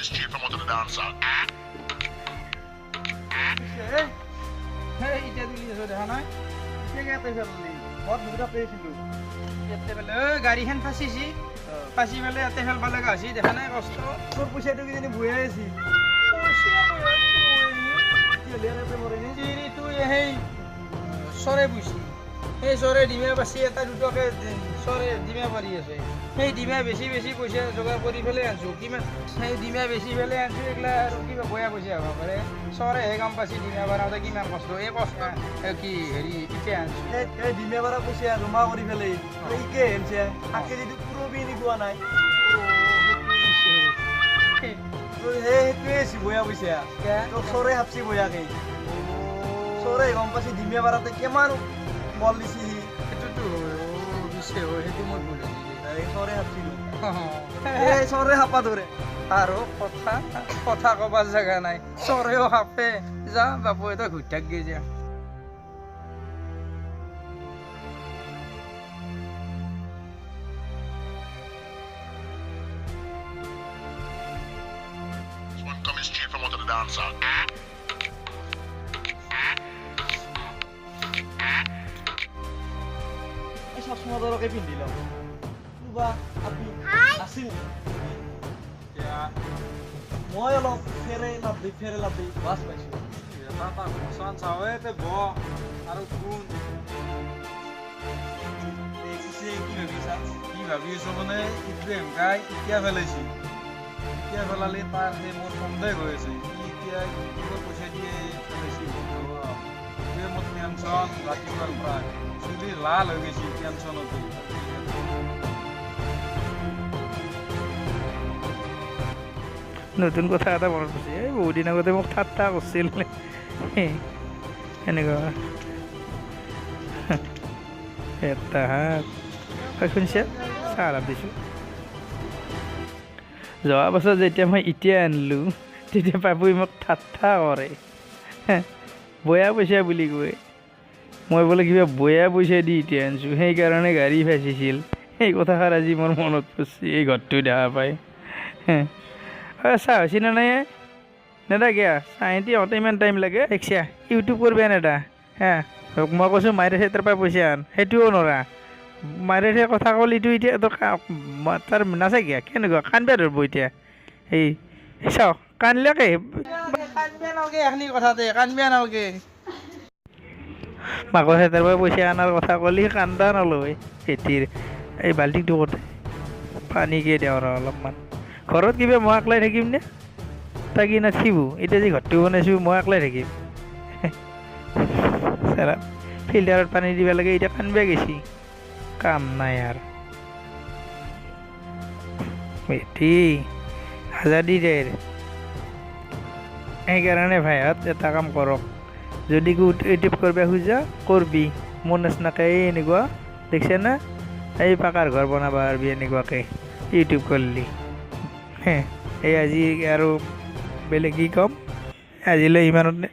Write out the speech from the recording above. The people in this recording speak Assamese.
straight from out of the dance hall. Hey, এটা তুলি আছে দেখা নাই কেগাতে ফেললি বহুত দুটা পেয়েছিল এতে বেলে গাড়ীখন ফাঁচিছি ফাঁচি পেলে এতে ফেলবা লগা হৈছি দেখা নাই কষ্ট তোৰ পইচাটো কিজানি বহি আছে তুই সেই চৰে বুইছি সেই চৰে ডিমা বাচি এটা দুটাকে চৰে ডিমা পাৰি আছে সেই ডিমা বেছি বেছি পইচা যোগাৰ কৰি পেলাই আনছো কিমান সেই ডিমা বেছি পেলাই আনছো এইগিলা আৰু কিবা বয়া পইচা হ'ব পাৰে চৰেহে গম পাইছি ডিমা বনাওঁতে কিমান কষ্ট এই কষ্ট কি হেৰি ইকে আনছো এই ডিমা বৰা পইচা জমা কৰি পেলাই ইকে আনছে তাকে যদি পুৰবি নিকোৱা নাই সেইটোৱে আছে বয়া পইচা চৰে হাপছি বয়াকে চৰে গম পাইছি ডিমা বৰাতে কিমান বল দিছি সেইটোতো দিছে সেইটো মই বুজি চৰে হাপছিলো এই চৰে হাপা ধৰে আৰু কথা কবাৰ জায়গা নাই চৰেও হাপে যা বাপু এটা ঘুৰি থাকি যা One coming straight from out of the dance hall. সবসময় ধরকে পিন্ধিলাম বা আপনি আসিল মই অলপ ফেৰে লাভি বাছ পাইছোঁ এটা মচান চাৱে তে ব আৰু কোন দেখিছে কি ভাবি আছো মানে ইব্ৰাহিম গাই এতিয়া পেলাইছি এতিয়া পেলালে তাৰ সেই মোৰ সন্দেহ হৈ আছে এতিয়া কিবা পইচা দিয়ে পেলাইছি মোৰ টেনশ্যন ৰাতিপুৱাৰ পৰা চুলি লাল হৈ গৈছে টেনশ্যনতে নতুন কথা এটা মনত পৰিছে এই বহুত দিন আগতে মোক ঠাট্টা কৰিছিল এনেকুৱা এটা শুনিছে চাহ অলপ দিছোঁ যোৱা বছৰ যেতিয়া মই এতিয়া আনিলোঁ তেতিয়া পাপুই মোক ঠাট্টা কৰে বয়া পইচা বুলি কয় মই বোলে কিবা বয়া পইচা দি এতিয়া আনিছোঁ সেইকাৰণে গাড়ী ফাঁচিছিল সেই কথাষাৰ আজি মোৰ মনত পৰিছে এই ঘৰটো দেখা পাই চাহ হৈছে নে নাই নেদা কিয়া চাহিতি হওঁতে ইমান টাইম লাগে দেখিছা ইউটিউব কৰিবা নেদা মই কৈছোঁ মাইৰে তাৰ পৰা পইচা আন সেইটোও নৰা মাইৰে কথা ক'ল ইটো এতিয়া তাৰ নাচাই কিয়া কেনেকুৱা কান্দবা ধৰিব এতিয়া এই চাওঁ কান্দিলেকে কান্দবা নালগে এখনি কথাতে কান্দবা নালগে মাকৰ তাৰ পৰা পইচা আনাৰ কথা ক'লি কান্দা নলয় খেতিৰ এই বাল্টিটো ক'তে পানীকে দিওঁ আৰু অলপমান ঘৰত কিবা মই একলাই থাকিম নে তাকি নাথিব এতিয়া যে ঘৰটো বনাইছোঁ মই একলাই থাকিম ফিল্টাৰত পানী দিব লাগে এতিয়া কান্দবা গেছি কাম নাই আৰু বেটি আজাদি দে সেইকাৰণে ভাইহঁত এটা কাম কৰক যদি ইউটিউব কৰিব খোজা কৰবি মোৰ নিচিনাকৈ এনেকুৱা দেখিছে না এই পাকাৰ ঘৰ বনাব পাৰিবি এনেকুৱাকৈ ইউটিউব কৰিলি এই আজি আৰু বেলেগ কি ক'ম আজিলৈ ইমানতে